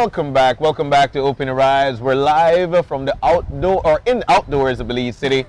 Welcome back to Open Your Eyes. We're live from the outdoors of Belize City,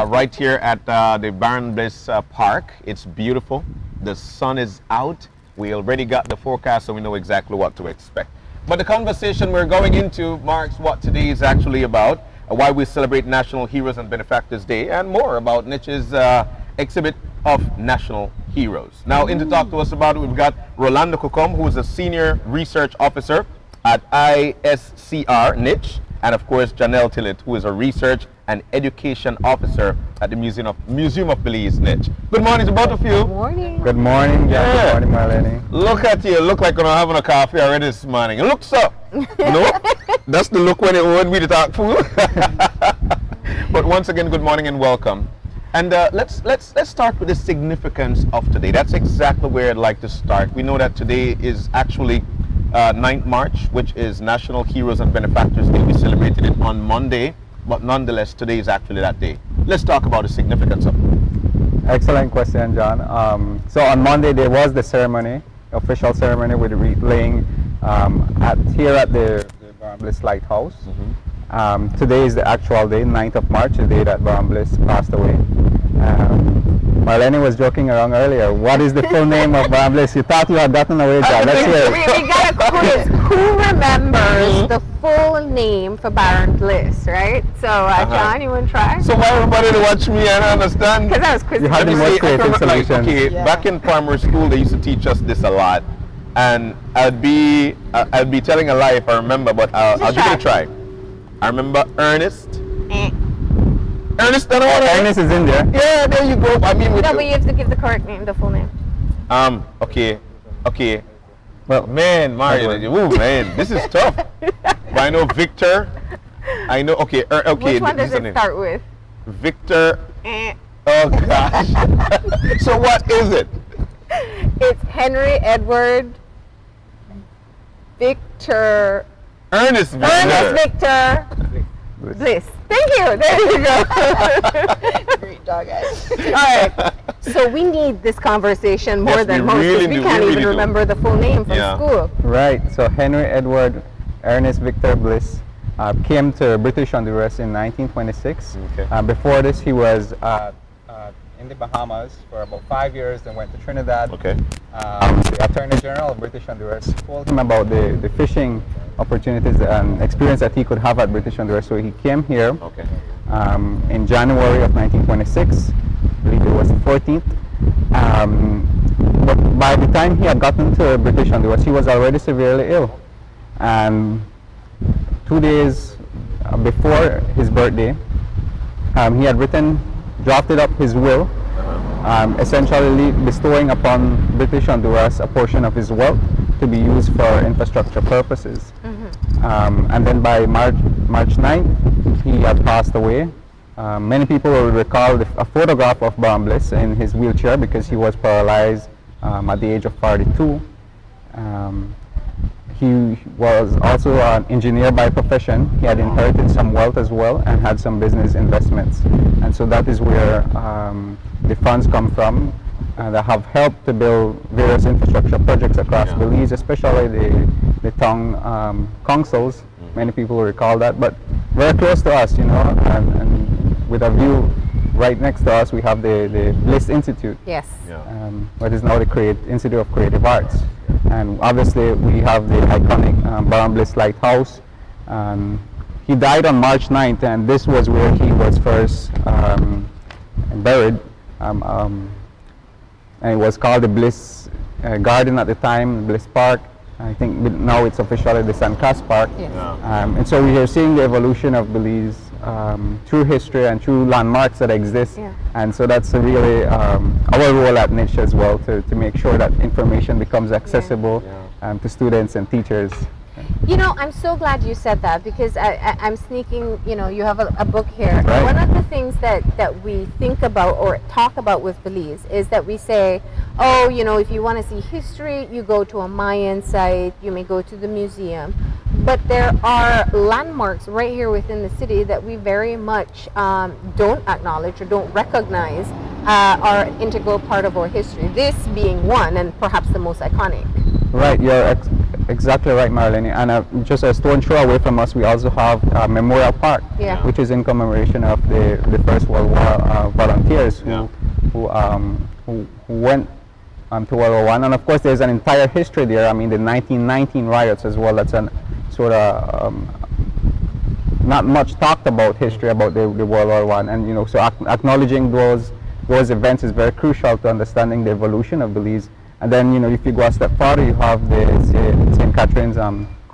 right here at the Barron Bliss Park. It's beautiful. The sun is out. We already got the forecast, so we know exactly what to expect. But the conversation we're going into marks what today is actually about, why we celebrate National Heroes and Benefactors Day, and more about NICH's exhibit of National Heroes. Now, in to talk to us about it, we've got Rolando Kukum, who is a Senior Research Officer at ISCR NICH, and of course Janelle Tillett, who is a Research and Education Officer at the Museum of Belize NICH. Good morning to both of you. Good morning. Good morning, yeah. Good morning, Marlene. Look at you. Look like you're having a coffee already this morning. It looks up. No? That's the look when we talk food. But once again, good morning and welcome. And let's start with the significance of today. That's exactly where I'd like to start. We know that today is actually 9th March, which is National Heroes and Benefactors Day. We celebrated it on Monday, but nonetheless, today is actually that day. Let's talk about the significance of it. Excellent question, John. So on Monday, there was the ceremony, official ceremony with laying here at the Barron Bliss Lighthouse. Mm-hmm. Today is the actual day, 9th of March, the day that Barron Bliss passed away. Marlene was joking around earlier. What is the full name of Barron Bliss? You thought you had gotten away, John. Let's hear it. We got a quiz. Who remembers the full name for Barron Bliss, right? So, John, you want to try? So why everybody to watch me? I don't understand. Because I was quizzing. You had the most creative solution. Back in primary school, they used to teach us this a lot, and I'd be telling a lie if I remember, but I'll give it a try. I remember Ernest. Ernest, Ernest is in there. Yeah, there you go. I mean, no, but you have to give the correct name, the full name. Okay. Well, man, Mario, man, this is tough. But I know Victor. I know. Okay. Which one does it start with? Victor. Oh gosh. So what is it? It's Henry Edward Victor. Ernest Victor. Ernest Victor Bliss. Thank you. There you go. Great job, guys. All right. So we need this conversation more than most really because we can't even remember the full name from school. Right. So Henry Edward Ernest Victor Bliss came to British Honduras in 1926. Okay. Before this, he was in the Bahamas for about 5 years, then went to Trinidad. Okay. The Attorney General of British Honduras told him about the fishing opportunities and experience that he could have at British Honduras. So he came here in January of 1926. I believe it was the 14th. But by the time he had gotten to British Honduras, he was already severely ill. And 2 days before his birthday, he had drafted up his will, essentially bestowing upon British Honduras a portion of his wealth to be used for infrastructure purposes. Mm-hmm. And then by March 9th, he had passed away. Many people will recall a photograph of Barron Bliss in his wheelchair because he was paralyzed at the age of 42. He was also an engineer by profession. He had inherited some wealth as well and had some business investments. And so that is where the funds come from that have helped to build various infrastructure projects across Belize, especially the town councils. Many people recall that, but very close to us, you know, and with a view right next to us, we have the Bliss Institute. Yes. What is now the Institute of Creative Arts. And obviously we have the iconic Barron Bliss Lighthouse. He died on March 9th, and this was where he was first buried. And it was called the Bliss Garden at the time, Bliss Park. I think now it's officially the San Cas Park. Yes. And so we are seeing the evolution of Belize through history and through landmarks that exist. Yeah. And so that's really our role at NICH as well, to make sure that information becomes accessible to students and teachers. You know, I'm so glad you said that because I'm sneaking, you know, you have a book here. Right. One of the things that we think about or talk about with Belize is that we say, oh, you know, if you want to see history, you go to a Mayan site, you may go to the museum. But there are landmarks right here within the city that we very much don't acknowledge or don't recognize are an integral part of our history. This being one and perhaps the most iconic. Right, you're exactly right, Marlene. And just a stone throw away from us, we also have Memorial Park, Yeah. which is in commemoration of the First World War volunteers who went to World War I. And of course, there's an entire history there. I mean, the 1919 riots as well. That's an sort of not much talked about history about the World War I. And you know, so acknowledging those events is very crucial to understanding the evolution of Belize. And then, you know, if you go a step further, you have the St. Catherine's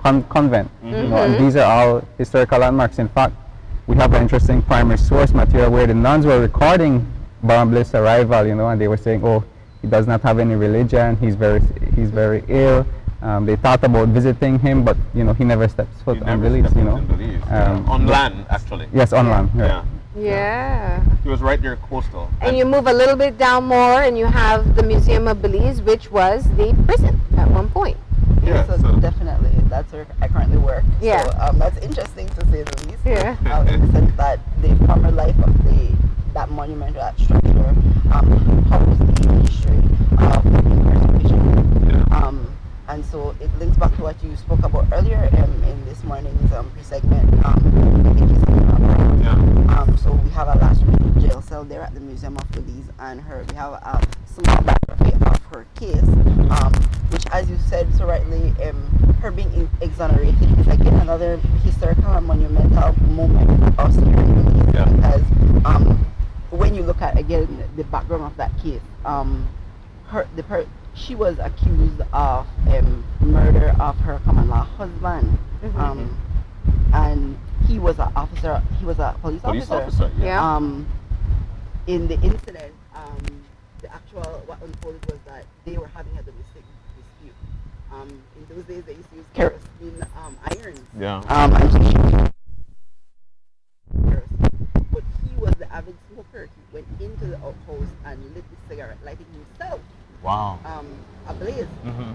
convent. You know, and these are all historical landmarks. In fact, we have an interesting primary source material where the nuns were recording Baron Bliss' arrival, you know, and they were saying, oh, he does not have any religion, he's very ill. They thought about visiting him, but, you know, he never steps foot on Belize, you know. On land, actually. Yes, on land. Right. Yeah. Yeah. He was right there coastal. And you move a little bit down more and you have the Museum of Belize, which was the prison at one point. Yeah, so definitely, that's where I currently work. Yeah. So that's interesting to say the least. Yeah. In the sense that the former life of that monument, that structure, holds the history of incarceration. Yeah. And so it links back to what you spoke about earlier in this morning's pre-segment. The case of Barbara. Yeah. So we have a last week jail cell there at the Museum of Belize, and we have a small biography of her case, which, as you said so rightly, her being exonerated is again another historical and monumental moment for us here in Belize. Yeah. Because when you look at again the background of that case, she was accused of murder of her common law husband, and he was an officer. He was a police officer. Yeah. In the incident, what unfolded was that they were having a domestic dispute. In those days, they used to use kerosene irons. Yeah. And so she kerosene. But he was the avid smoker. He went into the outhouse and lit the cigarette, lighting himself. Wow. Ablaze.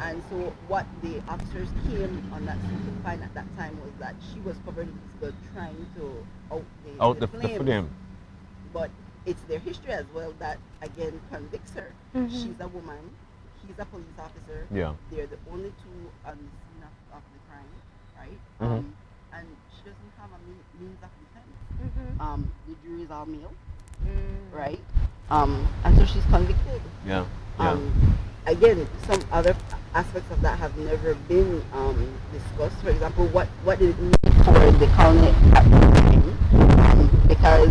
And so what the officers came on that scene to find at that time was that she was covered in blood trying to out the flame. But it's their history as well that again convicts her. She's a woman, he's a police officer. Yeah. They're the only two on the scene of the crime, right? And she doesn't have a means of defense. The jury is all male, right? And so she's convicted. Yeah. Again, some other aspects of that have never been discussed. For example, what did it mean for the colony at the time? Because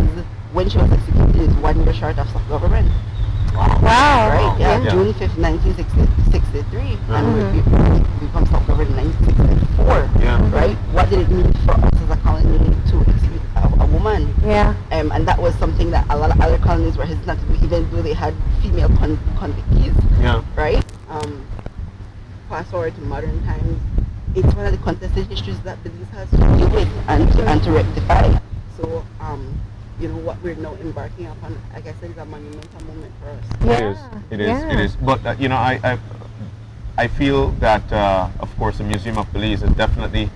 when she was executed, it's 1 year short of self-government. Wow. Right? Yeah. June 5th, 1963, and we become self-governed in 1964. Yeah. Right? What did it mean for us as a colony to execute a woman? Yeah. And that was something that a lot of other colonies were hesitant to do, even though they had female convictees. Yeah. Right? Fast forward to modern times, it's one of the contested histories that Belize has to deal with and to rectify. So, you know, what we're now embarking upon, like I said, is a monumental moment for us. It is. But you know, I feel that of course the Museum of Belize is definitely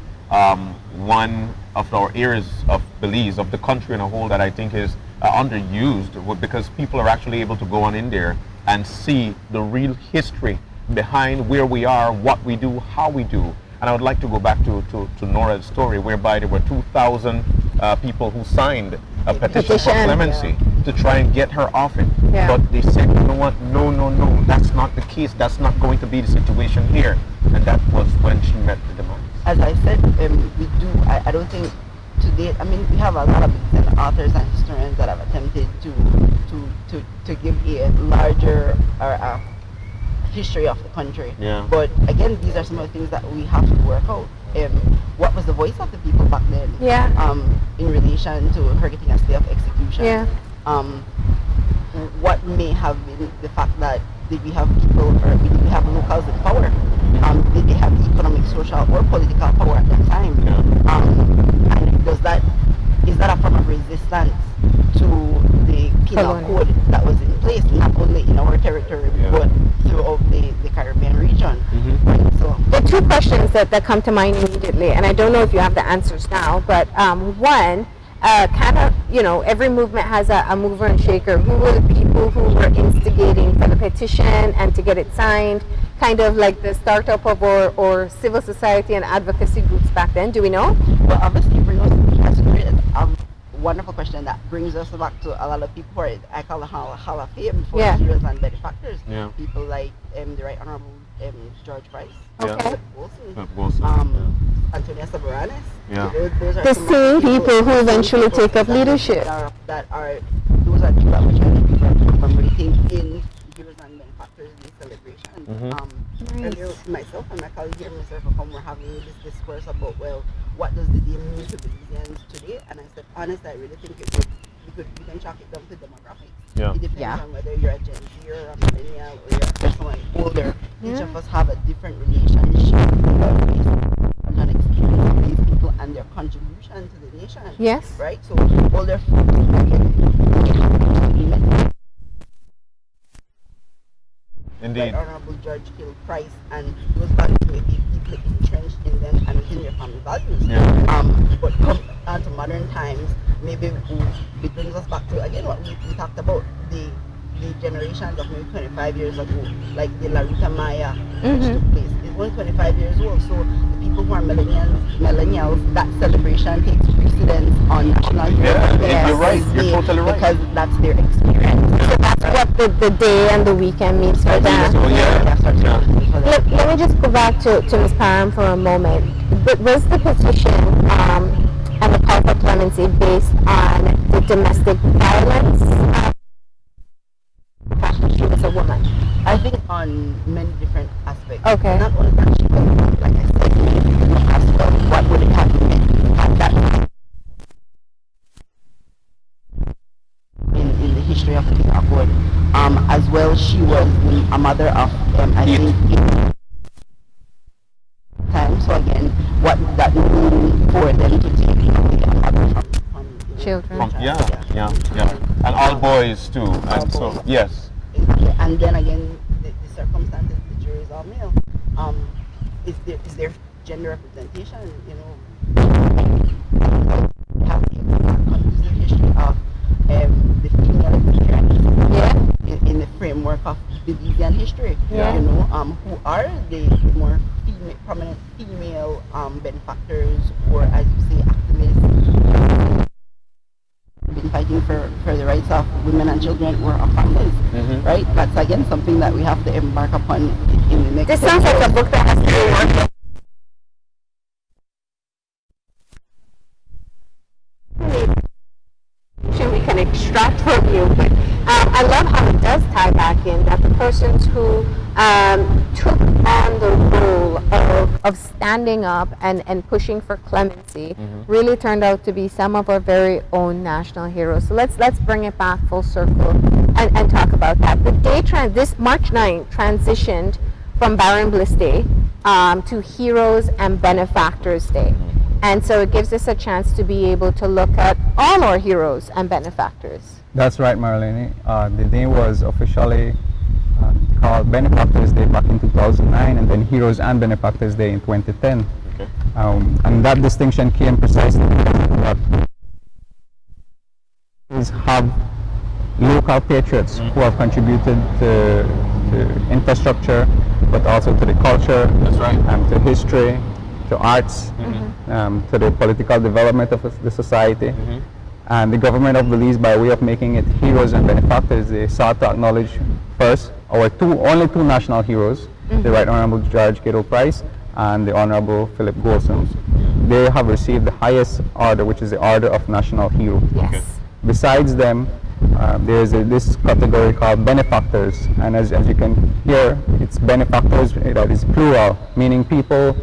one of our areas of Belize, of the country in a whole, that I think is underused, because people are actually able to go on in there and see the real history behind where we are, what we do, how we do. And I would like to go back to Nora's story, whereby there were 2,000 people who signed a petition for clemency to try and get her off it. Yeah. But they said, you know what, no, that's not the case. That's not going to be the situation here. And that was when she met the demands. As I said, we do, I don't think to date, I mean, we have a lot of authors and historians that have attempted to give a larger history of the country. Yeah. But again, these are some of the things that we have to work out. What was the voice of the people back then? Yeah. In relation to her getting a stay of execution. Yeah. What may have been the fact that did we have people, or did we have locals in power? Did they have economic, social, or political power at that time? Yeah. And is that a form of resistance to the penal code that was in place, not only in our territory, but throughout the Caribbean region? Right? So There are two questions that come to mind immediately, and I don't know if you have the answers now, but one, kind of, you know, every movement has a mover and shaker. Who were the people who were instigating for the petition and to get it signed? kind of like the startup of or civil society and advocacy groups back then? Do we know? Well, obviously, that's great. Wonderful question that brings us back to a lot of people who are, I call it Hall of Fame for heroes and benefactors. Yeah. People like the Right Honorable George Price, Okay. Wilson, Antonia Sabaranis. Yeah. Those are The some of same people who eventually take up leadership. Those are people that we try to be commemorating in heroes and benefactors day celebration. Earlier, myself and my colleague here, Mr. Fakam, were having this discourse about, well, what does the day mean to Belizeans today? And I said, honestly, I really think we can chalk it down to demographics. Yeah. It depends on whether you're a Gen Z or a millennial or you're someone older. Each of us have a different relationship and experience of these people and their contribution to the nation. Yes. Right? So older folks, again, Indeed. Right Honorable George Hill Price and those values may be deeply entrenched in them and within their family values. Yeah. But come on to modern times, maybe it brings us back to again what we talked about, the generations of maybe 25 years ago, like the Larita Maya which took place. It's only 25 years old, so the people who are millennials, that celebration takes precedence on national heroes. Yeah, you're right. You're totally right. Because that's their experience. So that's what the day and the weekend means for them. So, Let me just go back to Ms. Parham for a moment. Was the petition and the call for clemency based on the domestic violence? She was a woman. I think on many different aspects. Okay. Not only that, she was, like I said, many different aspects. What would it have meant at that time in the history of the Accord? As well, she was a mother of, I think, time. So again, what would that mean for them to take a mother from Children. Yeah. And all boys too. And so, yes. And then again, the circumstances, the juries are male. Is there gender representation? You know, have the history of the female experience in the framework of Belizean history. Yeah. You know, who are the more prominent female benefactors, or as you say, activists, been fighting for the rights of women and children or of families, right? That's again something that we have to embark upon in the next. This sounds like a book that has to be worked. We can extract from you, but I love how it does tie back in that the persons who took on the role of standing up and pushing for clemency really turned out to be some of our very own national heroes. So let's bring it back full circle and talk about that. The day this March 9th transitioned from Baron Bliss Day to Heroes and Benefactors Day. And so it gives us a chance to be able to look at all our heroes and benefactors. That's right, Marlene. The day was officially called Benefactors Day back in 2009, and then Heroes and Benefactors Day in 2010. Okay. And that distinction came precisely because we have local patriots who have contributed to infrastructure, but also to the culture, That's right. to history, to arts, to the political development of the society. And the government of Belize, by way of making it Heroes and Benefactors, they sought to acknowledge first our only two national heroes, the Right Honorable George Hill Price and the Honorable Philip Golson. They have received the highest order, which is the Order of National Hero. Yes. Okay. Besides them, there is this category called benefactors, and as you can hear, it's benefactors that is plural, meaning people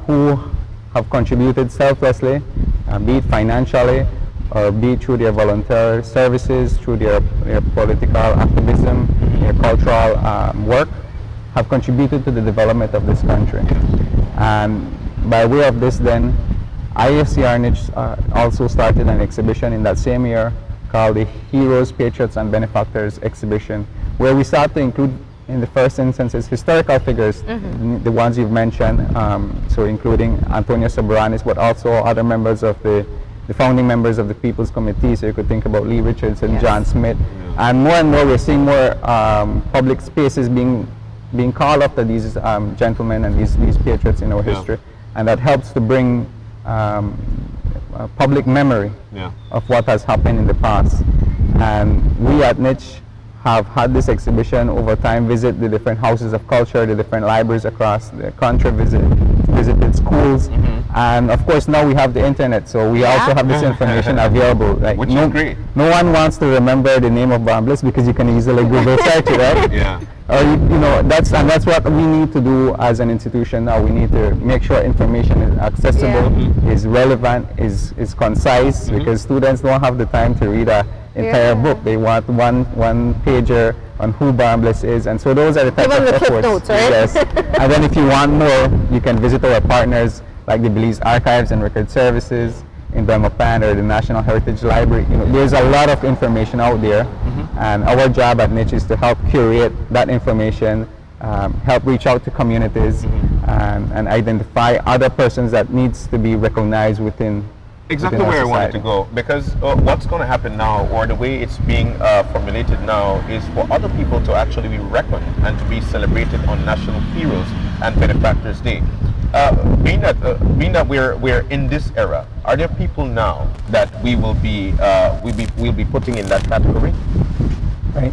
who have contributed selflessly, be it financially, or be it through their volunteer services, through their political activism, their cultural work, have contributed to the development of this country. And by way of this then, ISCR NICH also started an exhibition in that same year called the Heroes, Patriots and Benefactors exhibition, where we sought to include in the first instances historical figures, the ones you've mentioned, so including Antonia Sabaranis, but also other members of the founding members of the People's Committee, so you could think about Lee Richardson, John Smith, and more we're seeing more public spaces being being called after these gentlemen and these patriots in our history, and that helps to bring public memory of what has happened in the past. And we at NICH have had this exhibition over time, visit the different houses of culture, the different libraries across the country, visited schools, and of course now we have the internet, so we also have this information available. Like, Which is great. No one wants to remember the name of Bliss because you can easily Google search it, right? Yeah. Or that's what we need to do as an institution now. We need to make sure information is accessible, is relevant, is concise, because students don't have the time to read an entire book. They want one pager on who Bliss is, and so those are the types of efforts. Notes, right? Yes. And then if you want more, you can visit our partners like the Belize Archives and Record Services in Belmopan or the National Heritage Library. There's a lot of information out there, and our job at NICH is to help curate that information, help reach out to communities, and identify other persons that needs to be recognized within Exactly where I wanted to go, because what's going to happen now, or the way it's being formulated now, is for other people to actually be reckoned and to be celebrated on National Heroes and Benefactors Day. Being that we're in this era, are there people now that we will be we'll be putting in that category? Right.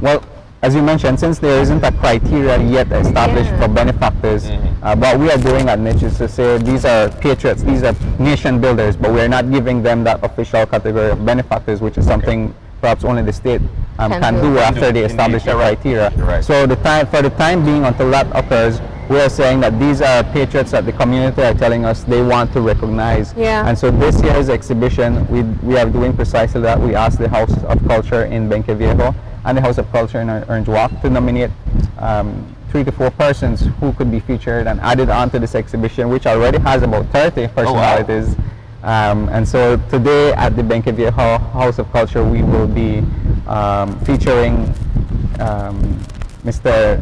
Well, as you mentioned, since there isn't a criteria yet established for benefactors, what we are doing at NICH is to say these are patriots, these are nation builders, but we're not giving them that official category of benefactors, which is something perhaps only the state can do after they establish a criteria. Right. So for the time being, until that occurs, we are saying that these are patriots that the community are telling us they want to recognize. And so this year's exhibition, we are doing precisely that. We asked the House of Culture in Benque Viejo and the House of Culture in Orange Walk to nominate 3 to 4 persons who could be featured and added on to this exhibition, which already has about 30 personalities. And so today at the Benque Viejo House of Culture, we will be featuring Mr.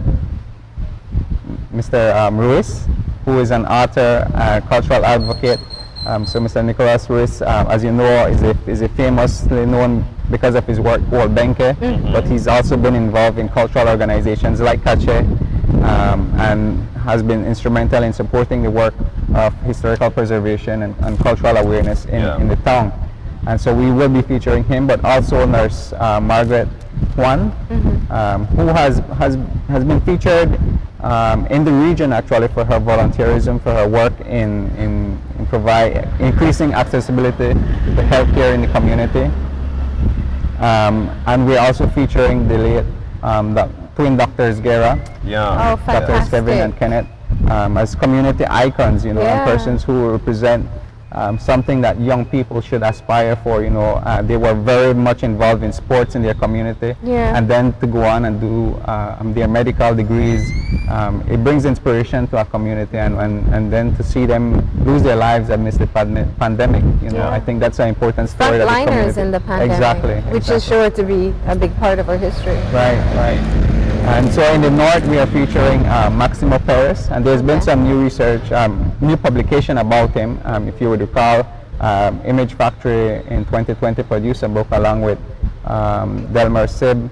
Ruiz, who is an author, cultural advocate. So Mr. Nicholas Ruiz, as you know, is a famously known because of his work called Benque, but he's also been involved in cultural organizations like Cache, and has been instrumental in supporting the work of historical preservation and cultural awareness in the town. And so we will be featuring him, but also Nurse Margaret Juan, who has been featured in the region actually for her volunteerism, for her work in increasing accessibility to healthcare in the community. And we're also featuring the late the twin doctors Guerra, Drs. Kevin and Kenneth, as community icons, and persons who represent something that young people should aspire for. They were very much involved in sports in their community, and then to go on and do their medical degrees, it brings inspiration to our community, and then to see them lose their lives amidst the pandemic, I think that's an important story. Frontliners in the pandemic, which is sure to be a big part of our history. Right. And so in the north, we are featuring Maximo Perez, and there's been some new research, new publication about him. If you would recall, Image Factory in 2020 produced a book along with Delmer Sib,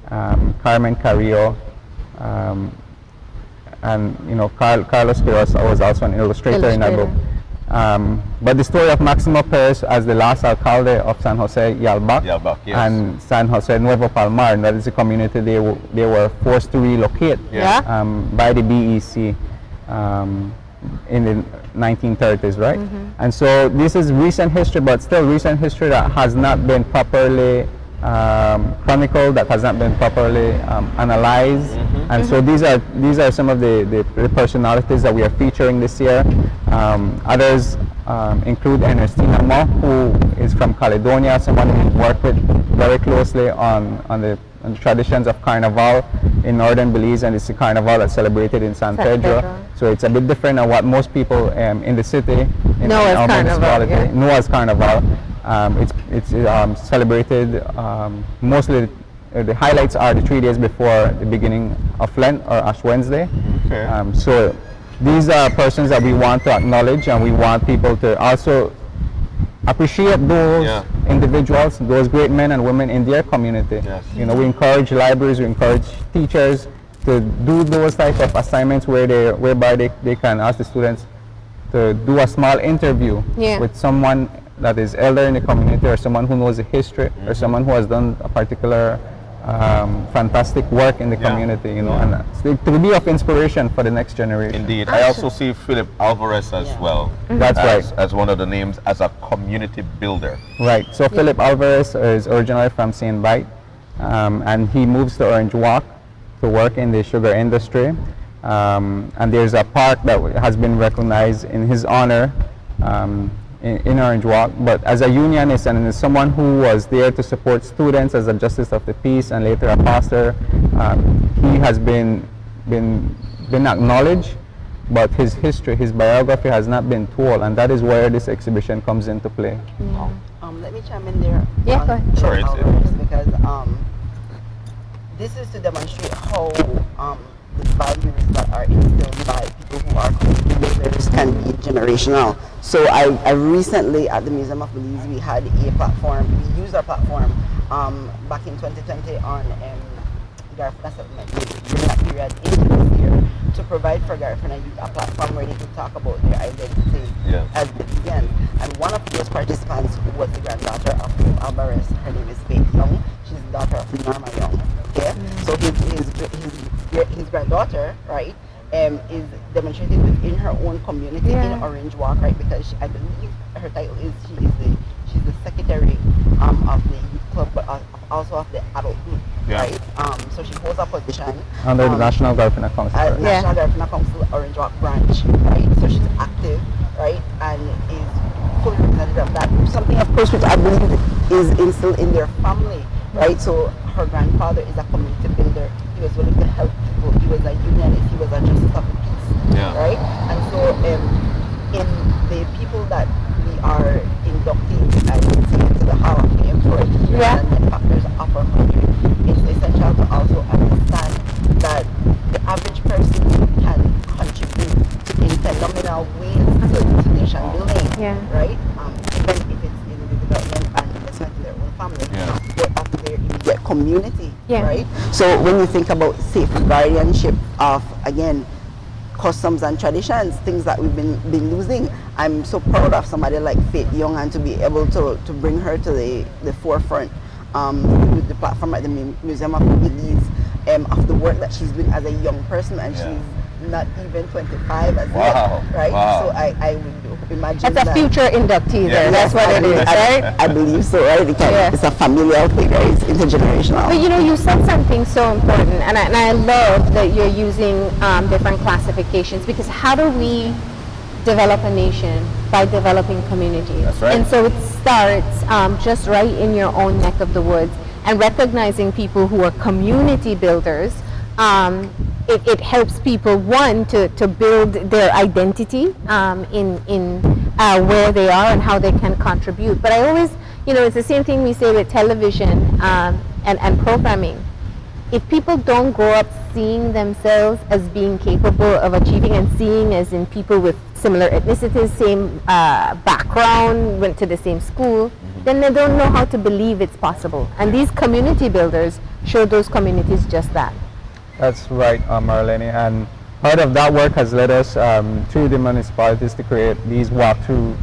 Carmen Carrillo, and Carlos Quiroz was also an illustrator in that book. But the story of Maximo Perez as the last alcalde of San Jose Yalbac, and San Jose Nuevo Palmar, that is a community they were forced to relocate by the BEC in the 1930s, right? And so this is recent history, but still recent history that has not been properly chronicled, that has not been properly analyzed. And so these are some of the personalities that we are featuring this year. Others include Ernestina Mo, who is from Caledonia, someone who worked with very closely on the traditions of Carnival in northern Belize, and it's a Carnival that's celebrated in San Pedro. So it's a bit different than what most people in the city know as Carnival. It's celebrated mostly. The highlights are the 3 days before the beginning of Lent or Ash Wednesday. So these are persons that we want to acknowledge, and we want people to also appreciate those individuals, those great men and women in their community. We encourage libraries, we encourage teachers to do those type of assignments whereby they can ask the students to do a small interview with someone that is elder in the community, or someone who knows the history, or someone who has done a particular fantastic work in the community, you know, and so to be of inspiration for the next generation. Indeed. I also see Philip Alvarez as well. That's right. As one of the names as a community builder. Right. So Philip Alvarez is originally from St. Bite, and he moves to Orange Walk to work in the sugar industry. And there's a park that has been recognized in his honor in Orange Walk. But as a unionist and as someone who was there to support students as a justice of the peace and later a pastor, he has been acknowledged, but his history, his biography has not been told, and that is where this exhibition comes into play. Let me chime in there. Yeah, go ahead. Sure, because this is to demonstrate how the values that are instilled by people who are community builders can be generational. So I recently at the Museum of Belize, we had a platform, we used our platform back in 2020 on Garifuna settlement during that period into this year to provide for Garifuna youth a platform where they could talk about their identity as it begins. And one of those participants was the granddaughter of Phil Alvarez. Her name is Faith Young. She's the daughter of Norma Young. Okay? So his granddaughter, right, is demonstrated within her own community in Orange Walk, right? Because I believe her title is she's the secretary of the youth club, but also of the adult group, right? So she holds a position Under the National Garifuna Council. National Garifuna Council Orange Walk branch, right? So she's active, right, and is fully representative of that group. Something, of course, which I believe is instilled in their family, right? So her grandfather is a community builder. He was willing to help people. He was a unionist. He was a justice of the peace, right? And so in the people that we are inducting into the Hall of Fame for and Benefactors of our country, it's essential to also understand that the average person can contribute in phenomenal ways to nation building, right? Even if it's in the development and investment in their own family, but of their immediate community, right? So when you think about safe guardianship of, again, customs and traditions, things that we've been losing, I'm so proud of somebody like Faith Young and to be able to bring her to the forefront with the platform at the Museum of Belize, of the work that she's doing as a young person, and she's not even 25 as yet, right? So I would imagine that's a future inductee there. That's what it is, right? I believe so, right? It's a familial thing, right? It's intergenerational. But you know, you said something so important, and I love that you're using different classifications, because how do we develop a nation? By developing communities. That's right. And so it starts just right in your own neck of the woods, and recognizing people who are community builders. It helps people, one, to build their identity in where they are and how they can contribute. But I always, you know, it's the same thing we say with television and programming. If people don't grow up seeing themselves as being capable of achieving, and seeing as in people with similar ethnicities, same background, went to the same school, then they don't know how to believe it's possible. And these community builders show those communities just that. That's right, Marlene, and part of that work has led us through the municipalities to create these walkthrough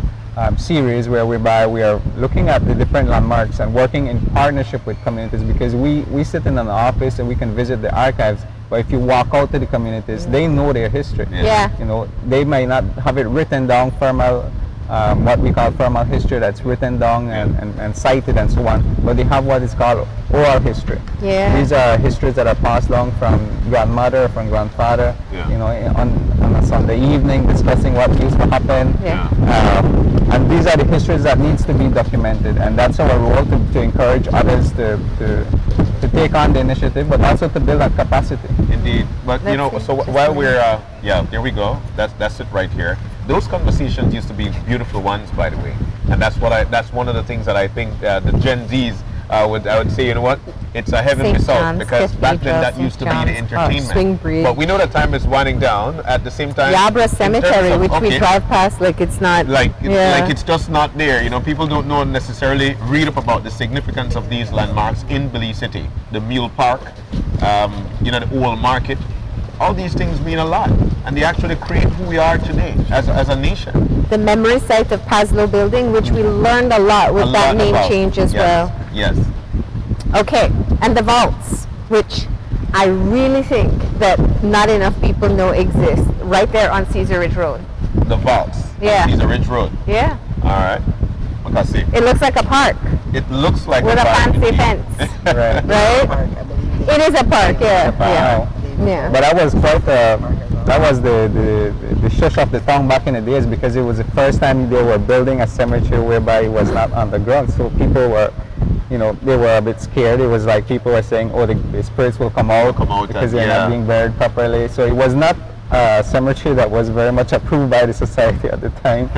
series whereby we are looking at the different landmarks and working in partnership with communities, because we sit in an office and we can visit the archives, but if you walk out to the communities, they know their history. You know, they may not have it written down formal, what we call formal history that's written down and cited and so on, but they have what is called oral history. These are histories that are passed down from grandmother, from grandfather, you know, on a Sunday evening, discussing what used to happen. And these are the histories that needs to be documented, and that's our role, to encourage others to take on the initiative, but also to build that capacity. Indeed. But you know, so while we're there we go. That's it right here. Those conversations used to be beautiful ones, by the way, and that's one of the things that I think the Gen Zs I would say, you know what, it's a heavenly St. salt, John's because back then that Cathedral, used to St. be the John's, entertainment. Swing Bridge. But we know that time is winding down. At the same time, Yabra in terms Cemetery, of- which we okay, drive past like it's not. like yeah. it's just not there. You know, people don't know necessarily read up about the significance of these landmarks in Belize City. The Mule Park, you know, the Old Market. All these things mean a lot, and they actually create who we are today as a nation. The memory site of Paslow Building, which we learned a lot with A that lot name about- change as yes, well. Yes. Okay, and the vaults, which I really think that not enough people know exist, right there on Cesar Ridge Road. The vaults. Yeah. These are Ridge Road. Yeah, All right. Okay, see. it looks like a park It looks like with a park fancy indeed. fence, Right. right? Park, I believe It is a park, yeah, Wow. yeah. But that was quite that was the shush of the town back in the days, because it was the first time they were building a cemetery whereby it was not underground. So people were, you know, they were a bit scared. It was like people were saying, oh, the spirits will come out, because they're yeah. not being buried properly. So it was not a cemetery that was very much approved by the society at the time.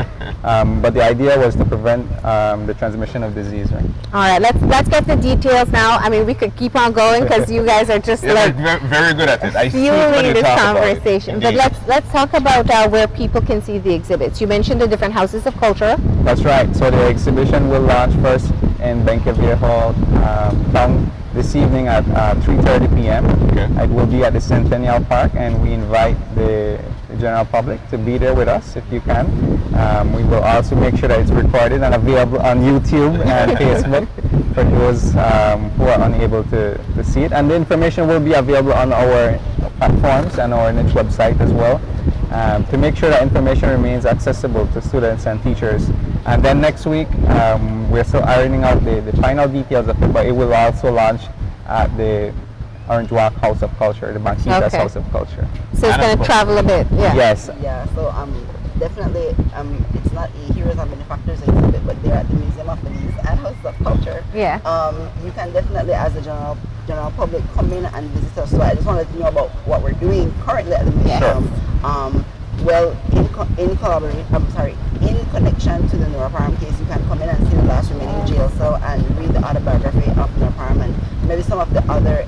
But the idea was to prevent the transmission of disease, right? All right, let's get the details now. I mean, we could keep on going because you guys are just Yeah, like they're very good at it. I see when fueling you this talk about it. conversation. But Indeed. let's talk about where people can see the exhibits. You mentioned the different houses of culture. That's right. So the exhibition will launch first in Benke Viejo town this evening at 3:30 p.m. Okay. It will be at the Centennial Park, and we invite the general public to be there with us if you can. We will also make sure that it's recorded and available on YouTube and Facebook for those who are unable to see it. And the information will be available on our platforms and our NICH website as well, to make sure that information remains accessible to students and teachers. And then next week, we're still ironing out the final details of it, but it will also launch at the Orange Walk House of Culture, the Banquitas Okay. House of Culture. So it's And of going to course- travel a bit. Yeah. Yes. Yeah, so definitely it's not a Heroes and Benefactors exhibit, but they're at the Museum of Belize and House of Culture. Yeah. You can definitely, as a general public, come in and visit us. So I just wanted to know about what we're doing currently at the museum. Well, in connection to the Nora Parham case, you can come in and see the last remaining jail cell and read the autobiography of Nora Parham and maybe some of the other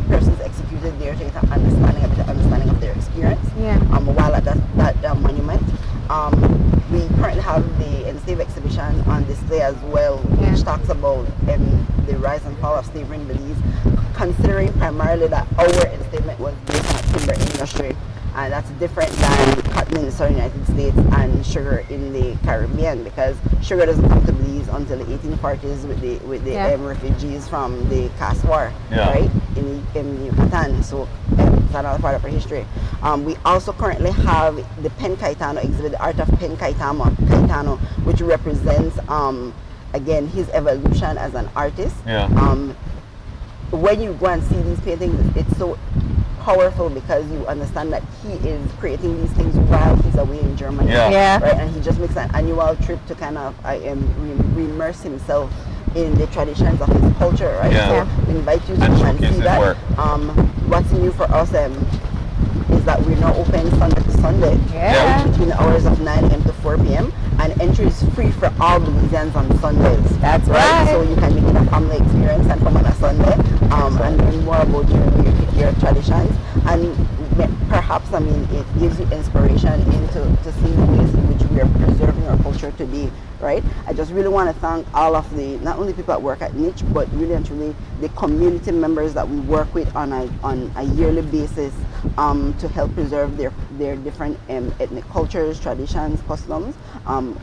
persons executed there to get an understanding of their experience. Yeah. While at that monument, we currently have the Enslave exhibition on display as well, which Yeah. talks about the rise and fall of slavery in Belize, considering primarily that our enslavement was based on a timber industry. And that's different than cotton in the southern United States and sugar in the Caribbean, because sugar doesn't come to Belize until the 1840s with the Yeah. refugees from the Caste War, Yeah. right, in Yucatan. So it's another part of our history. We also currently have the Pen Caetano exhibit, the art of Pen Caetano, which represents again his evolution as an artist. Yeah. When you go and see these paintings, it's so powerful because you understand that he is creating these things while he's away in Germany. Yeah. Yeah. Right, and he just makes an annual trip to kind of immerse himself in the traditions of his culture, right? Yeah. Yeah. So we invite you to And come and showcase see his that. work. What's new for us is that we're now open Sunday to Sunday, Yeah. between the hours of 9 a.m. to 4 p.m. and entry is free for all Belizeans on Sundays. That's right. So you can make it a family experience and come on a Sunday and learn more about your traditions, and perhaps it gives you inspiration to see the ways in which we are preserving our culture today, right? I just really want to thank all of not only people that work at NICH, but really and truly the community members that we work with on a yearly basis to help preserve their different ethnic cultures, traditions, customs.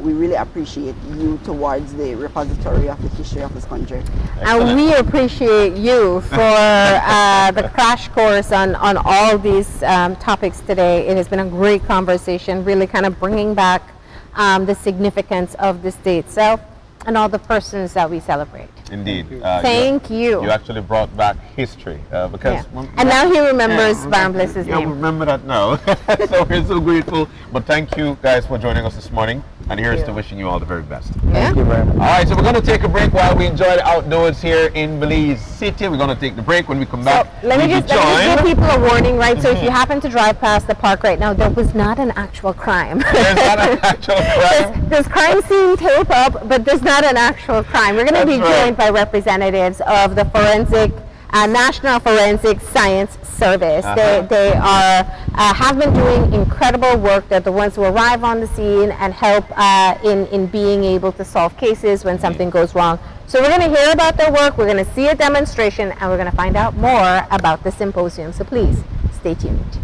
We really appreciate you towards the repository of the history of this country. And we appreciate you for the crash course on all these topics today. It has been a great conversation, really kind of bringing back the significance of this day itself and all the persons that we celebrate. Indeed. Thank you. You actually brought back history because. Yeah. And now he remembers Baron Bliss's Yeah, name. remember that now. So we're so grateful. But thank you guys for joining us this morning. And here's to wishing you all the very best. Yeah. Thank you very much. All right, so we're going to take a break while we enjoy the outdoors here in Belize City. We're going to take the break. When we come back, Let me we just join. give people a warning, right? So if you happen to drive past the park right now, there was not an actual crime. There's not an actual crime. There's crime scene tape up, but there's not an actual crime. We're going to be That's right. joined by representatives of the National Forensic Science Service. They are have been doing incredible work. They're the ones who arrive on the scene and help in being able to solve cases when something goes wrong. So we're going to hear about their work, we're going to see a demonstration, and we're going to find out more about the symposium. So please, stay tuned.